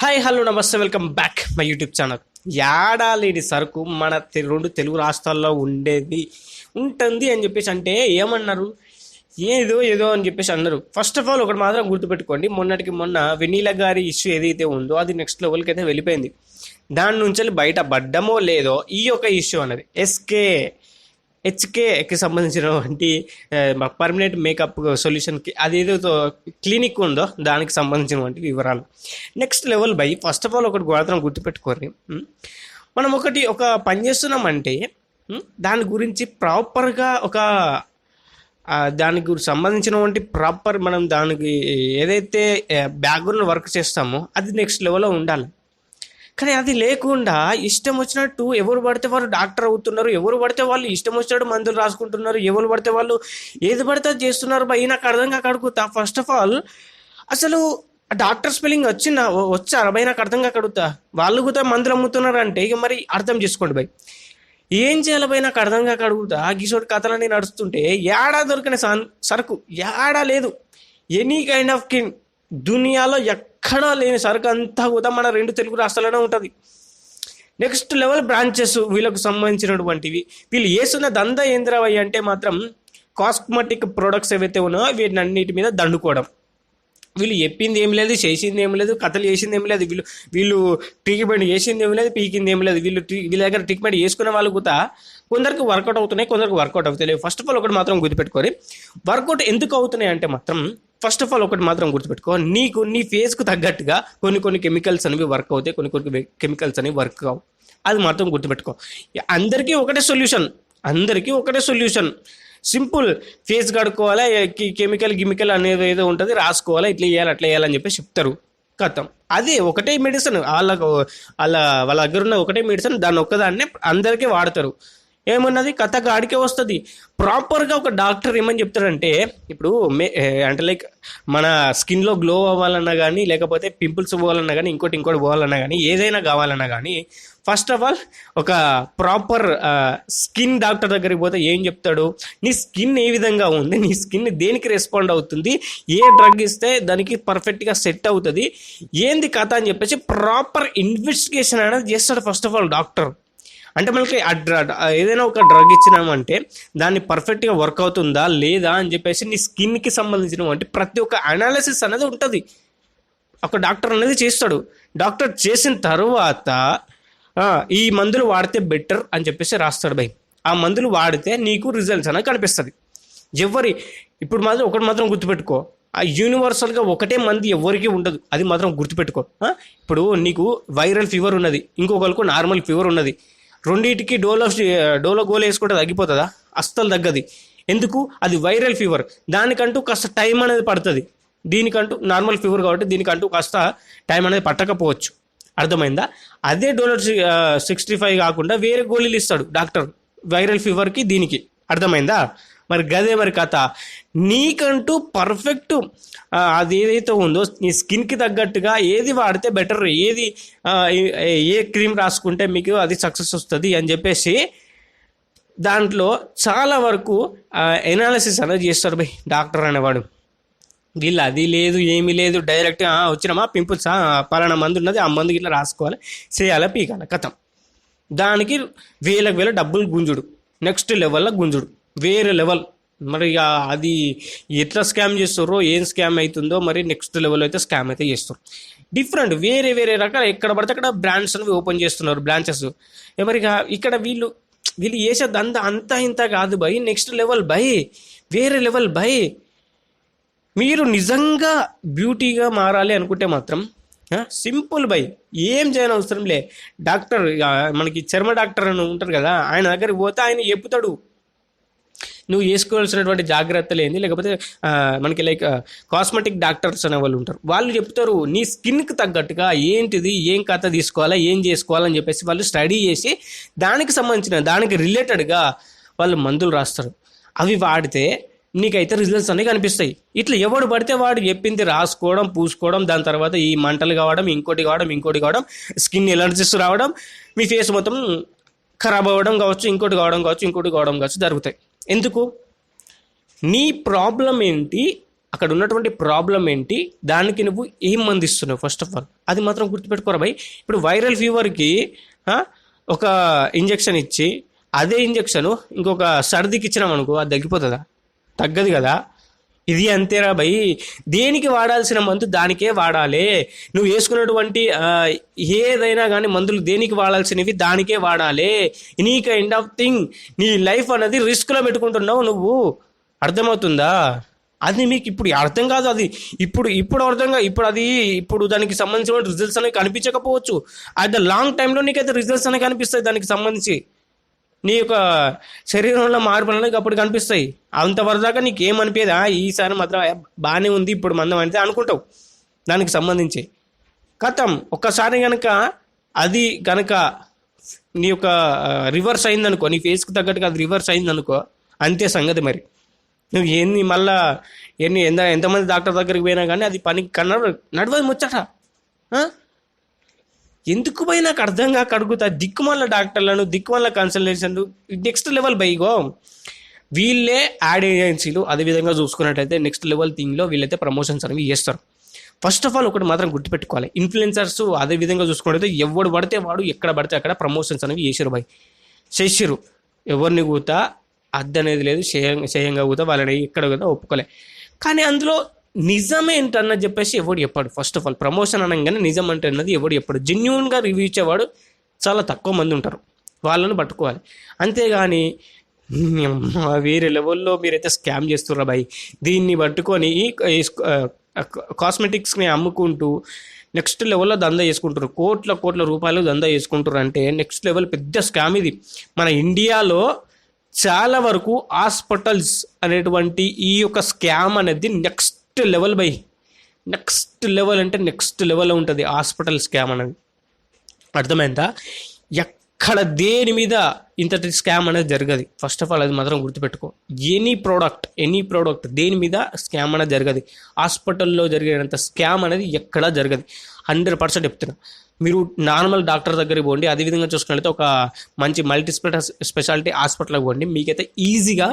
Hi hello నమస్తే welcome back my YouTube channel. లేని సరుకు మన రెండు తెలుగు రాష్ట్రాల్లో ఉంటుంది అని చెప్పేసి అంటే ఏమన్నారు, ఏదో ఏదో అని చెప్పేసి అన్నారు. ఫస్ట్ ఆఫ్ ఆల్ ఒకటి మాత్రం గుర్తుపెట్టుకోండి, మొన్నటికి మొన్న వెన్నీల గారి ఇష్యూ ఏదైతే ఉందో అది నెక్స్ట్ లెవెల్కి అయితే వెళ్ళిపోయింది. దాని నుంచి బయట పడ్డమో లేదో ఈ యొక్క ఇష్యూ అన్నది హెచ్కేకి సంబంధించినటువంటి పర్మనెంట్ మేకప్ సొల్యూషన్కి అదేదో క్లినిక్ ఉందో దానికి సంబంధించినటువంటి వివరాలు. Next level by first of all ఒకటి మాత్రం గుర్తుపెట్టుకోండి, మనం ఒక పని చేస్తున్నామంటే దాని గురించి ప్రాపర్గా దానికి సంబంధించినటువంటి ప్రాపర్ మనం దానికి ఏదైతే బ్యాక్గ్రౌండ్ వర్క్ చేస్తామో అది నెక్స్ట్ లెవెల్లో ఉండాలి. కానీ అది లేకుండా ఇష్టం వచ్చినట్టు ఎవరు పడితే వాళ్ళు డాక్టర్ అవుతున్నారు, ఎవరు పడితే వాళ్ళు ఇష్టం వచ్చినట్టు మందులు రాసుకుంటున్నారు, ఎవరు పడితే వాళ్ళు ఏది పడితే చేస్తున్నారు. భయ్ నాకు అర్థం కాక అడుగుతా, ఫస్ట్ ఆఫ్ ఆల్ అసలు డాక్టర్ స్పెల్లింగ్ వచ్చారా భయ్? నాకు అర్థం కాక అడుగుతా. వాళ్ళు కూడా మందులు అమ్ముతున్నారు అంటే ఇక మరి అర్థం చేసుకోండి భయ్. ఏం చేయాలి భయ్? నాకు అర్థం కాక అడుగుతా. గిసోటి కథలన్నీ నడుస్తుంటే ఏడా దొరికిన సరుకు ఏడా లేదు. ఎనీ కైండ్ ఆఫ్ దునియాలో ఎక్కడా లేని సరుకు అంతా కూడా మన రెండు తెలుగు రాష్ట్రాల్లోనే ఉంటుంది. నెక్స్ట్ లెవెల్ బ్రాంచెస్ వీళ్ళకు సంబంధించినటువంటివి. వీళ్ళు వేస్తున్న దందా ఏంద్రవయ్య అంటే మాత్రం కాస్మెటిక్ ప్రొడక్ట్స్ ఏవైతే ఉన్నాయో వీటినన్నిటి మీద దండుకోవడం. వీళ్ళు చెప్పింది ఏం లేదు, చేసింది ఏం లేదు, కథలు చేసింది ఏం లేదు, వీళ్ళు ట్రీట్మెంట్ చేసింది ఏం లేదు, పీకింది ఏం లేదు. వీళ్ళ దగ్గర ట్రీట్మెంట్ చేసుకునే వాళ్ళు కూడా కొందరికి వర్కౌట్ అవుతున్నాయి, కొందరికి వర్కౌట్ అవుతాయి. ఫస్ట్ ఆఫ్ ఆల్ ఒకటి మాత్రం గుర్తుపెట్టుకోరు, వర్కౌట్ ఎందుకు అవుతున్నాయి అంటే మాత్రం ఫస్ట్ ఆఫ్ ఆల్ ఒకటి మాత్రం గుర్తుపెట్టుకో, నీకు నీ ఫేస్కు తగ్గట్టుగా కొన్ని కెమికల్స్ అనేవి వర్క్ అవుతాయి, కొన్ని కెమికల్స్ అనేవి వర్క్ కావు. అది మాత్రం గుర్తుపెట్టుకో. అందరికీ ఒకటే సొల్యూషన్, సింపుల్. ఫేస్ కడుక్కోవాలా, కెమికల్ అనేది ఏదో ఉంటుంది, రాసుకోవాలా, ఇట్లా చేయాలి అట్లా చేయాలని చెప్పి చెప్తారు. కథం అదే ఒకటే మెడిసిన్, వాళ్ళ దగ్గర ఉన్న ఒకటే మెడిసిన్, దాన్ని ఒక్కదాన్నే అందరికీ వాడతారు. ఏమన్నది కథ గాడికే వస్తుంది. ప్రాపర్గా ఒక డాక్టర్ ఏమని చెప్తాడంటే, ఇప్పుడు అంటే లైక్ మన స్కిన్లో గ్లో అవ్వాలన్నా కానీ, లేకపోతే పింపుల్స్ పోవాలన్నా కానీ, ఇంకోటి పోవాలన్నా కానీ, ఏదైనా కావాలన్నా కానీ ఫస్ట్ ఆఫ్ ఆల్ ఒక ప్రాపర్ స్కిన్ డాక్టర్ దగ్గరికి పోతే ఏం చెప్తాడు, నీ స్కిన్ ఏ విధంగా ఉంది, నీ స్కిన్ దేనికి రెస్పాండ్ అవుతుంది, ఏ డ్రగ్ ఇస్తే దానికి పర్ఫెక్ట్గా సెట్ అవుతుంది, ఏంది కథ అని చెప్పేసి ప్రాపర్ ఇన్వెస్టిగేషన్ అనేది చేస్తాడు ఫస్ట్ ఆఫ్ ఆల్ డాక్టర్. అంటే మనకి ఏదైనా ఒక డ్రగ్ ఇచ్చినామంటే దాన్ని పర్ఫెక్ట్గా వర్క్ అవుతుందా లేదా అని చెప్పేసి నీ స్కిన్కి సంబంధించినటువంటి ప్రతి ఒక్క అనాలిసిస్ అనేది ఉంటుంది, ఒక డాక్టర్ అనేది చేస్తాడు. డాక్టర్ చేసిన తర్వాత ఈ మందులు వాడితే బెటర్ అని చెప్పేసి రాస్తాడు భయ్. ఆ మందులు వాడితే నీకు రిజల్ట్స్ అనేది కనిపిస్తుంది. ఇప్పుడు మాత్రం ఒకటి మాత్రం గుర్తుపెట్టుకో, ఆ యూనివర్సల్గా ఒకటే మంది ఎవరికి ఉండదు, అది మాత్రం గుర్తుపెట్టుకో. ఇప్పుడు నీకు వైరల్ ఫీవర్ ఉన్నది, ఇంకొకరికి నార్మల్ ఫీవర్ ఉన్నది. రెండింటికి డోలో గోలు వేసుకుంటే తగ్గిపోతుందా? అస్సలు తగ్గది. ఎందుకు? అది వైరల్ ఫీవర్, దానికంటూ కాస్త టైం అనేది పడుతుంది. దీనికంటూ నార్మల్ ఫీవర్ కాబట్టి దీనికంటూ కాస్త టైం అనేది పట్టకపోవచ్చు. అర్థమైందా? అదే $65 కాకుండా వేరే గోళీలు ఇస్తాడు డాక్టర్ వైరల్ ఫీవర్కి, దీనికి. అర్థమైందా? మరి గదే మరి కథ. నీకంటూ పర్ఫెక్ట్ అది ఏదైతే ఉందో నీ స్కిన్కి తగ్గట్టుగా ఏది వాడితే బెటర్, ఏ క్రీమ్ రాసుకుంటే మీకు అది సక్సెస్ వస్తుంది అని చెప్పేసి దాంట్లో చాలా వరకు ఎనాలిసిస్ అనేది చేస్తాడు భయ్ డాక్టర్ అనేవాడు. వీళ్ళు అది లేదు ఏమీ లేదు, డైరెక్ట్ వచ్చినామా పింపుల్స్ పలానా మందు ఉన్నది, ఆ మందు ఇట్లా రాసుకోవాలి, చేయాలా, పీకాల, కథం. దానికి వేల డబ్బులు గుంజుడు, నెక్స్ట్ లెవెల్లో గుంజుడు, వేరే లెవెల్. మరి అది ఎట్లా స్కామ్ చేస్తారో, ఏం స్కామ్ అవుతుందో మరి నెక్స్ట్ లెవెల్ అయితే స్కామ్ అయితే చేస్తారు. డిఫరెంట్ వేరే రకాల ఎక్కడ పడితే అక్కడ బ్రాండ్స్ అనేవి ఓపెన్ చేస్తున్నారు, బ్రాంచెస్. ఎవరిగా ఇక్కడ వీళ్ళు చేసేది అంతా ఇంత కాదు భయ్, నెక్స్ట్ లెవెల్ భయ్, వేరే లెవెల్ భయ్. మీరు నిజంగా బ్యూటీగా మారాలి అనుకుంటే మాత్రం సింపుల్ భయ్, ఏం చేయని అవసరం లే. డాక్టర్ మనకి చర్మ డాక్టర్ అని ఉంటారు కదా, ఆయన దగ్గరికి పోతే ఆయన చెప్తాడు నువ్వు చేసుకోవాల్సినటువంటి జాగ్రత్తలు ఏంది. లేకపోతే మనకి లైక్ కాస్మెటిక్ డాక్టర్స్ అనే వాళ్ళు ఉంటారు, వాళ్ళు చెప్తారు నీ స్కిన్కి తగ్గట్టుగా ఏంటిది, ఏం కథ తీసుకోవాలా, ఏం చేసుకోవాలని చెప్పేసి వాళ్ళు స్టడీ చేసి దానికి రిలేటెడ్గా వాళ్ళు మందులు రాస్తారు. అవి వాడితే నీకైతే రిజల్ట్స్ అనేవి కనిపిస్తాయి. ఇట్లా ఎవడు పడితే వాడు చెప్పింది రాసుకోవడం, పూసుకోవడం, దాని తర్వాత ఈ మంటలు కావడం, ఇంకోటి కావడం, స్కిన్ ఎలర్జీస్ రావడం, మీ ఫేస్ మొత్తం ఖరాబ్ అవ్వడం కావచ్చు, ఇంకోటి కావడం కావచ్చు జరుగుతాయి. ఎందుకు? నీ ప్రాబ్లం ఏంటి, అక్కడ ఉన్నటువంటి ప్రాబ్లం ఏంటి, దానికి నువ్వు ఏం మందు ఇస్తున్నావు ఫస్ట్ ఆఫ్ ఆల్ అది మాత్రం గుర్తుపెట్టుకోరా భయ్. ఇప్పుడు వైరల్ ఫీవర్కి ఒక ఇంజెక్షన్ ఇచ్చి అదే ఇంజెక్షన్ ఇంకొక సర్దికి ఇచ్చినాం అనుకో, అది తగ్గిపోతుందా? తగ్గదు కదా. ఇది అంతేరా భయ్, దేనికి వాడాల్సిన మందు దానికే వాడాలి. నువ్వు వేసుకున్నటువంటి ఏదైనా కానీ మందులు దేనికి వాడాల్సినవి దానికే వాడాలి. ఎనీ కైండ్ ఆఫ్ థింగ్ నీ లైఫ్ అనేది రిస్క్లో పెట్టుకుంటున్నావు నువ్వు, అర్థమవుతుందా? అది మీకు ఇప్పుడు అర్థం కాదు, అది ఇప్పుడు అర్థంగా ఇప్పుడు దానికి సంబంధించిన రిజల్ట్స్ అనేవి కనిపించకపోవచ్చు. అట్ ద లాంగ్ టైంలో నీకైతే రిజల్ట్స్ అనేవి కనిపిస్తాయి దానికి సంబంధించి, నీ యొక్క శరీరంలో మార్పులు అనేవి అప్పుడు కనిపిస్తాయి. అంతవరకు దాకా నీకు ఏమనిపించదా, ఈసారి మాత్రం బాగానే ఉంది ఇప్పుడు మందం అంటే అనుకుంటావు దానికి సంబంధించి. కథం ఒక్కసారి కనుక అది కనుక నీ యొక్క రివర్స్ అయిందనుకో, నీ ఫేస్కి తగ్గట్టుగా అది రివర్స్ అయిందనుకో, అంతే సంగతి. మరి నువ్వు మళ్ళా ఎంతమంది డాక్టర్ దగ్గరికి పోయినా కానీ అది పనికి నడవదు ముచ్చట. ఎందుకు పోయి నాకు అర్థం కాక అడుగుతా, దిక్కుమల్ల డాక్టర్లను, దిక్కుమల్ల కన్సల్టేషన్లు, నెక్స్ట్ లెవెల్ బైగో వీళ్ళే యాడ్ ఏజెన్సీలు. అదేవిధంగా చూసుకున్నట్టయితే నెక్స్ట్ లెవెల్ థింగ్లో వీళ్ళైతే ప్రమోషన్స్ అనేవి చేస్తారు. ఫస్ట్ ఆఫ్ ఆల్ ఒకటి మాత్రం గుర్తుపెట్టుకోవాలి, ఇన్ఫ్లుయెన్సర్స్ అదేవిధంగా చూసుకున్నట్టయితే ఎవడు పడితే వాడు ఎక్కడ పడితే అక్కడ ప్రమోషన్స్ అనేవి చేసిరు. ఎవరిని కూతా అద్దె అనేది లేదు, చేయంగా కూతా వాళ్ళని ఎక్కడ కూడా ఒప్పుకోలే. కానీ అందులో నిజమేంటన్నది చెప్పేసి ఎవడు చెప్పాడు. ఫస్ట్ ఆఫ్ ఆల్ ప్రమోషన్ అనగానే నిజం అంటే అన్నది ఎవడు చెప్పాడు. జెన్యున్గా రివ్యూ ఇచ్చేవాడు చాలా తక్కువ మంది ఉంటారు, వాళ్ళని పట్టుకోవాలి. అంతేగాని వేరే లెవెల్లో మీరైతే స్కామ్ చేస్తుర్రా బాయ్. దీన్ని పట్టుకొని కాస్మెటిక్స్ని అమ్ముకుంటూ నెక్స్ట్ లెవెల్లో దందా చేసుకుంటారు, కోట్ల రూపాయలు దందా చేసుకుంటారు. అంటే నెక్స్ట్ లెవెల్ పెద్ద స్కామ్ ఇది. మన ఇండియాలో చాలా వరకు హాస్పిటల్స్ అనేటువంటి ఈ యొక్క స్కామ్ అనేది next level by. Next level అంటే నెక్స్ట్ లెవెల్లో ఉంటుంది హాస్పిటల్ స్కామ్ అనేది, అర్థమైందా? ఎక్కడ దేని మీద ఇంతటి స్కామ్ అనేది జరగదు. ఫస్ట్ ఆఫ్ ఆల్ అది మాత్రం గుర్తుపెట్టుకో. ఎనీ ప్రోడక్ట్ దేని మీద స్కామ్ అనేది జరగదు. హాస్పిటల్లో జరిగేంత స్కామ్ అనేది ఎక్కడా జరగదు, 100% చెప్తున్నా. మీరు నార్మల్ డాక్టర్ దగ్గరికి పోండి, అదేవిధంగా చూసుకున్నట్లయితే ఒక మంచి మల్టీ స్పెషాలిటీ హాస్పిటల్కి పోండి, మీకైతే ఈజీగా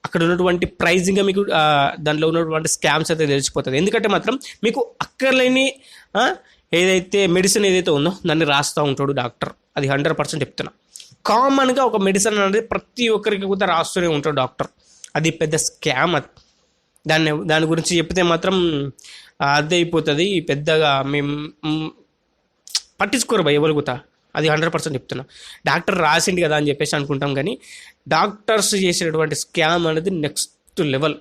అక్కడ ఉన్నటువంటి ప్రైజింగ్గా మీకు దాంట్లో ఉన్నటువంటి స్కామ్స్ అయితే తెలిసిపోతుంది. ఎందుకంటే మాత్రం మీకు అక్కర్లేని ఏదైతే మెడిసిన్ ఏదైతే ఉందో దాన్ని రాస్తూ ఉంటాడు డాక్టర్, అది 100% చెప్తున్నా. కామన్గా ఒక మెడిసిన్ అనేది ప్రతి ఒక్కరికి కూడా రాస్తూనే ఉంటాడు డాక్టర్, అది పెద్ద స్కామ్. అది దాని గురించి చెప్తే మాత్రం అదే అయిపోతుంది, పెద్దగా మేము పట్టించుకోరు భయ ఎవరుగుతా, అది 100% చెప్తున్నా. డాక్టర్ రాసిండి కదా అని చెప్పేసి అనుకుంటాం, కానీ డాక్టర్స్ చేసేటటువంటి స్కామ్ అనేది నెక్స్ట్ లెవెల్.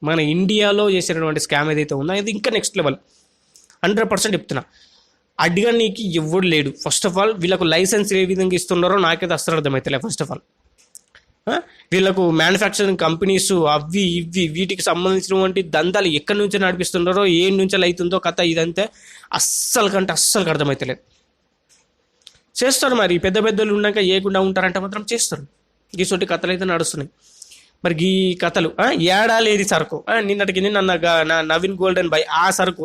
మన ఇండియాలో చేసేటటువంటి స్కామ్ ఏదైతే ఉందో అది ఇంకా నెక్స్ట్ లెవెల్, 100% చెప్తున్నా. అడిగా నీకు ఎవడు లేడు. ఫస్ట్ ఆఫ్ ఆల్ వీళ్ళకు లైసెన్స్ ఏ విధంగా ఇస్తున్నారో నాకైతే అస్సలు అర్థమవుతలే. ఫస్ట్ ఆఫ్ ఆల్ వీళ్ళకు మ్యానుఫ్యాక్చరింగ్ కంపెనీస్ అవి ఇవి వీటికి సంబంధించినటువంటి దందాలు ఎక్కడి నుంచి నడిపిస్తున్నారో, ఏ నుంచి అవుతుందో కథ ఇదంతే అస్సలు అర్థమవుతలేదు. చేస్తారు మరి, పెద్దలు ఉన్నాక ఏకుండా ఉంటారంటే మాత్రం చేస్తారు. గీసొంటి కథలు అయితే నడుస్తున్నాయి. మరి ఈ కథలు ఏడాలేది సరుకు, నిన్నటికి నిన్న నవీన్ గోల్డెన్ బై ఆ సరుకు,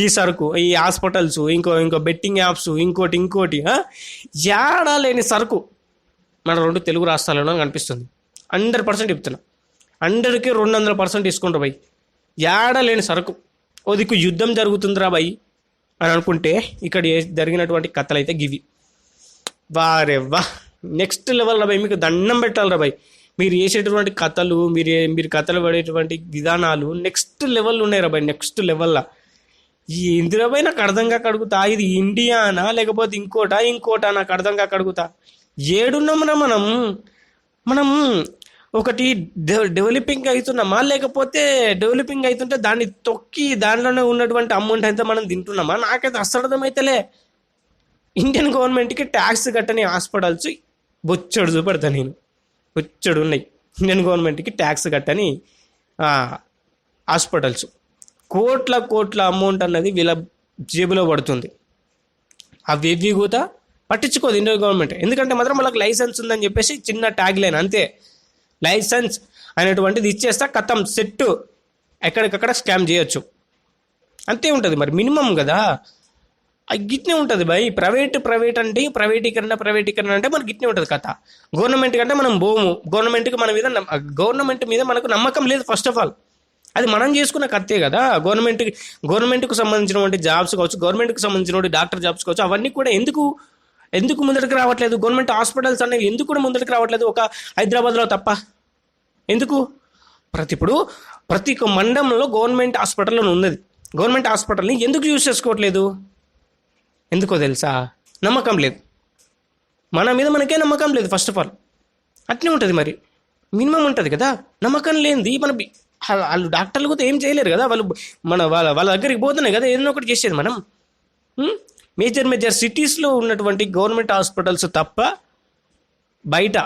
ఈ సరుకు, ఈ హాస్పిటల్స్, ఇంకో బెట్టింగ్ యాప్స్, ఇంకోటి ఏడాలేని సరుకు మన 2 తెలుగు రాష్ట్రాలలో కనిపిస్తుంది. 100% చెప్తున్నా, 100కి 200% తీసుకుంటారు బై. ఏడలేని సరుకు. ఓ దిక్కు యుద్ధం జరుగుతుందిరా బై అని అనుకుంటే ఇక్కడ జరిగినటువంటి కథలు అయితే గివి. వారే వా, నెక్స్ట్ లెవెల్ రా బై. మీకు దండం పెట్టాలరా బై. మీరు చేసేటటువంటి కథలు, మీరు కథలు పడేటువంటి విధానాలు నెక్స్ట్ లెవెల్ ఉన్నాయిరా బై, నెక్స్ట్ లెవెల్లా. ఈ ఇందిరాబాయ్ నాకు అర్థం కాక అడుగుతా, ఇది ఇండియానా లేకపోతే ఇంకోటా నాకు అర్థం కాక అడుగుతా. ఏడున్నామరా మనం ఒకటి డెవలపింగ్ అవుతున్నామా, లేకపోతే డెవలపింగ్ అవుతుంటే దాన్ని తొక్కి దానిలోనే ఉన్నటువంటి అమౌంట్ అయితే మనం తింటున్నామా? నాకైతే అస్సలు అర్థమైతేలే. ఇండియన్ గవర్నమెంట్కి ట్యాక్స్ కట్టని హాస్పిటల్స్ బొచ్చడు చూపెడతా నేను, బొచ్చడు ఉన్నాయి. ఇండియన్ గవర్నమెంట్కి ట్యాక్స్ కట్టని హాస్పిటల్స్ కోట్ల అమౌంట్ అన్నది వీళ్ళ జేబులో పడుతుంది. అవి కూడా పట్టించుకోదు ఇండియన్ గవర్నమెంట్. ఎందుకంటే మాత్రం వాళ్ళకి లైసెన్స్ ఉందని చెప్పేసి చిన్న ట్యాగ్ లైన్ అంతే, లైసెన్స్ అనేటువంటిది ఇచ్చేస్తా కథం సెట్, ఎక్కడికక్కడ స్కామ్ చేయొచ్చు, అంతే ఉంటుంది. మరి మినిమం కదా, గిట్నే ఉంటుంది భయ్. ప్రైవేట్ అంటే ప్రైవేటీకరణ అంటే మనకి గిట్నే ఉంటుంది కథ. గవర్నమెంట్ కంటే మనం పోము, గవర్నమెంట్ మీద మనకు నమ్మకం లేదు ఫస్ట్ ఆఫ్ ఆల్. అది మనం చేసుకున్న కత్తే కదా. గవర్నమెంట్కి సంబంధించినటువంటి జాబ్స్ కావచ్చు, గవర్నమెంట్కి సంబంధించినటువంటి డాక్టర్ జాబ్స్ కావచ్చు, అవన్నీ కూడా ఎందుకు ముందరికి రావట్లేదు? గవర్నమెంట్ హాస్పిటల్స్ అనేవి ఎందుకు కూడా ముందరికి రావట్లేదు? ఒక హైదరాబాద్లో తప్ప ఎందుకు? ప్రతి ఒక్క మండలంలో గవర్నమెంట్ హాస్పిటల్లో ఉన్నది. గవర్నమెంట్ హాస్పిటల్ని ఎందుకు యూజ్ చేసుకోవట్లేదు? ఎందుకో తెలుసా? నమ్మకం లేదు. మన మీద మనకే నమ్మకం లేదు ఫస్ట్ ఆఫ్ ఆల్. అట్నే ఉంటుంది మరి, మినిమం ఉంటుంది కదా. నమ్మకం లేనిది వాళ్ళు డాక్టర్లు కూడా ఏం చేయలేరు కదా. వాళ్ళ దగ్గరికి పోతున్నాయి కదా ఏదైనా ఒకటి చేసేది మనం. మేజర్ సిటీస్లో ఉన్నటువంటి గవర్నమెంట్ హాస్పిటల్స్ తప్ప బయట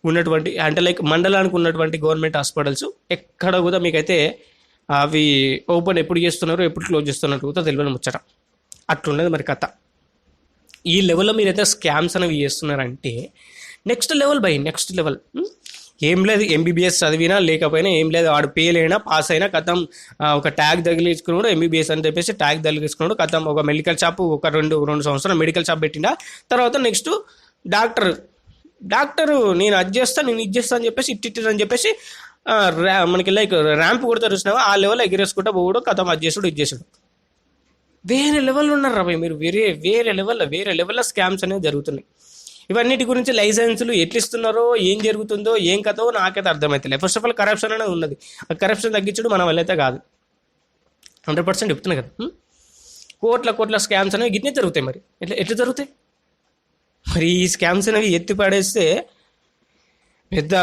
ఉన్నటువంటి అంటే లైక్ మండలానికి ఉన్నటువంటి గవర్నమెంట్ హాస్పిటల్స్ ఎక్కడ కూడా మీకైతే అవి ఓపెన్ ఎప్పుడు చేస్తున్నారు, ఎప్పుడు క్లోజ్ చేస్తున్నారు కూడా తెలియని ముచ్చట. అట్లున్నది మరి కథ. ఈ లెవెల్లో మీరైతే స్కామ్స్ అనేవి చేస్తున్నారంటే నెక్స్ట్ లెవెల్ ఏం లేదు. ఎంబీబీఎస్ చదివినా లేకపోయినా ఏం లేదు, వాడు ఫెయిల్ అయినా పాస్ అయినా కథం ఒక ట్యాగ్ తగిలించుకున్నాడు, ఎంబీబీఎస్ అని చెప్పేసి ట్యాగ్ తగిలించుకున్నాడు, కథం ఒక మెడికల్ షాప్ ఒక రెండు సంవత్సరాలు మెడికల్ షాప్ పెట్టిండా. తర్వాత నెక్స్ట్ డాక్టరు నేను అది చేస్తా నేను ఇది చేస్తా అని చెప్పేసి ఇట్టి అని చెప్పేసి మనకి లైక్ ర్యాంప్ కొడతారు చూసినావా, ఆ లెవెల్ ఎగిరేసుకుంటా పోవడం, కథం అది చేసుడు ఇది చేసుడు. వేరే లెవెల్లో ఉన్నారు రాబాయ్ మీరు. వేరే లెవెల్లో స్కామ్స్ అనేవి జరుగుతున్నాయి. ఇవన్నిటి గురించి లైసెన్సులు ఎట్లు ఇస్తున్నారో, ఏం జరుగుతుందో, ఏం కథో నాకైతే అర్థమవుతలేదు. ఫస్ట్ ఆఫ్ ఆల్ కరప్షన్ అనేది ఉన్నది. ఆ కరప్షన్ తగ్గించడం మన వల్ల అయితే కాదు. 100% చెప్తున్నా కదా. కోట్ల స్కామ్స్ అనేవి గిట్నే జరుగుతాయి. మరి ఎట్లా జరుగుతాయి? మరి ఈ స్కామ్స్ అనేవి ఎత్తి పడేస్తే పెద్ద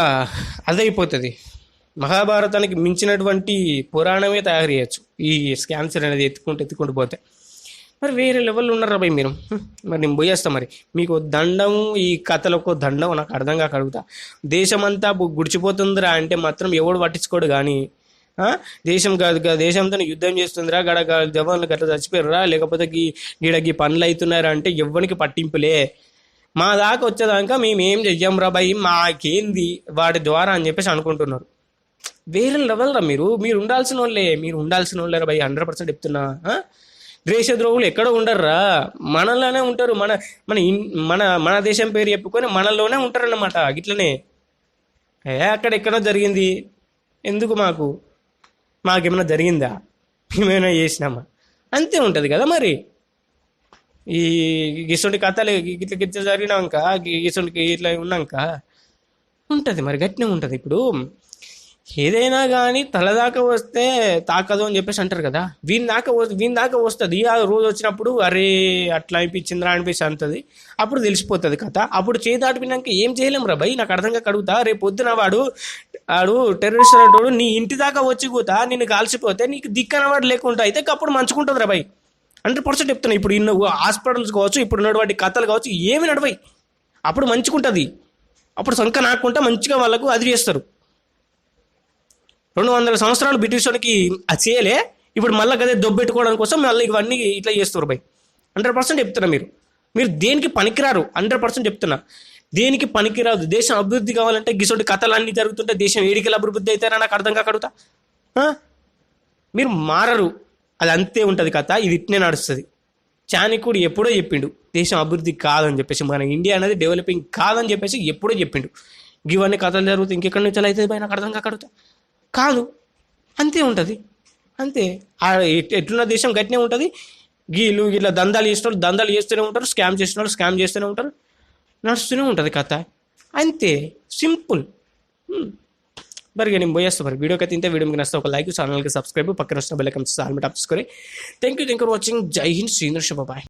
అదైపోతుంది. మహాభారతానికి మించినటువంటి పురాణమే తయారు చేయొచ్చు ఈ స్కామ్స్ అనేది ఎత్తుకుంటూ పోతే. మరి వేరే లెవెల్లో ఉన్నారా భయ్ మీరు. మరి నేను పోయేస్తా. మరి మీకు దండం, ఈ కథలకు దండం నాకు అర్థం కాక అడుగుతా. దేశమంతా గుడిచిపోతుందిరా అంటే మాత్రం ఎవడు పట్టించుకోడు. కానీ దేశంతో యుద్ధం చేస్తుందిరా, జవాన్లు గట్లా చచ్చిపోయారా, లేకపోతే గీ పనులు అవుతున్నారా అంటే ఎవ్వనికి పట్టింపులే. మా దాకా వచ్చేదాకా మేమేం చెయ్యంరా భయ్, మాకేంది వాటి ద్వారా అని చెప్పేసి అనుకుంటున్నారు. వేరే లెవెల్ రా మీరు ఉండాల్సిన వాళ్ళేరా భయ్. 100% చెప్తున్నా. దేశద్రోహులు ఎక్కడో ఉండర్రా, మనలోనే ఉంటారు. మన దేశం పేరు చెప్పుకొని మనలోనే ఉంటారన్నమాట. ఇట్లనే అక్కడెక్కడో జరిగింది, ఎందుకు మాకేమైనా జరిగిందా, మేమైనా చేసినామా, అంతే ఉంటుంది కదా. మరి ఈ గిసొంటి కథలు గిట్ల జరిగినాక గిసొంటికి ఇట్లా ఉన్నాక ఉంటుంది మరి, గట్టినే ఉంటుంది. ఇప్పుడు ఏదైనా కానీ తలదాకా వస్తే తాకదు అని చెప్పేసి అంటారు కదా. వీని దాకా వస్తుంది. ఆ రోజు వచ్చినప్పుడు అరే అట్లా అనిపించిందిరా అనిపిస్తే అంటుంది. అప్పుడు తెలిసిపోతుంది కథ. అప్పుడు చేయి దాటిపోయినాక ఏం చేయలేం రా భయ్. నాకు అర్థంగా కడుగుతా. రేపు పొద్దున వాడు టెర్రరిస్ట్ అంటాడు, నీ ఇంటి దాకా వచ్చి కూతా నిన్ను కాల్చిపోతే నీకు దిక్కనవాడు లేకుండా అయితే అప్పుడు మంచుకుంటుంది రా భయ్. 100% చెప్తున్నా. ఇప్పుడు ఇన్న హాస్పిటల్స్ కావచ్చు, ఇప్పుడు ఉన్నటువంటి కథలు కావచ్చు, ఏమి నడవయి. అప్పుడు మంచుకుంటుంది. అప్పుడు సంఖ నాకుంటా మంచిగా వాళ్ళకు అది చేస్తారు. 200 సంవత్సరాలు బ్రిటిష్ వాడికి అది చేయలే, ఇప్పుడు మళ్ళీ అదే దొబ్బెట్టుకోవడం కోసం మళ్ళీ ఇవన్నీ ఇట్లా చేస్తారు భయ్. 100% చెప్తున్నా. మీరు దేనికి పనికిరారు. 100% చెప్తున్నా, దేనికి పనికిరాదు. దేశం అభివృద్ధి కావాలంటే గిసోటి కథలు అన్నీ జరుగుతుంటే దేశం ఏడికెళ్ళి అభివృద్ధి అవుతారా నాకు అర్థం కాకడుగుతా. మీరు మారరు, అది అంతే ఉంటుంది కథ. ఇది ఇట్నే నడుస్తుంది. చాణక్యుడు ఎప్పుడో చెప్పిండు దేశం అభివృద్ధి కాదని చెప్పేసి, మన ఇండియా అనేది డెవలపింగ్ కాదని చెప్పేసి ఎప్పుడో చెప్పిండు. ఇవన్నీ కథలు జరుగుతాయి, ఇంకెక్కడి నుంచి అవుతుంది భయ్ నాకు అర్థం కాకడుగుతా. కాదు, అంతే ఉంటుంది. అంతే ఎట్లున్న దేశం గట్టినే ఉంటుంది. ఇట్లా దందాలు చేస్తూనే ఉంటారు, స్కామ్ చేస్తూనే ఉంటారు, నడుస్తూనే ఉంటుంది కథ. అంతే సింపుల్. మరి నేను పోయేస్తా. మరి వీడియోకి అయితే ఇంతే. వీడియో మీకు నచ్చితే ఒక లైక్, ఛానల్కి సబ్స్క్రైబ్, పక్కన వస్తున్న బెల్ ఐకాన్ ఆల్ మీద టాప్ చేసుకొని. Thank you for watching. జై హింద్. శ్రీధర్. బాయ్.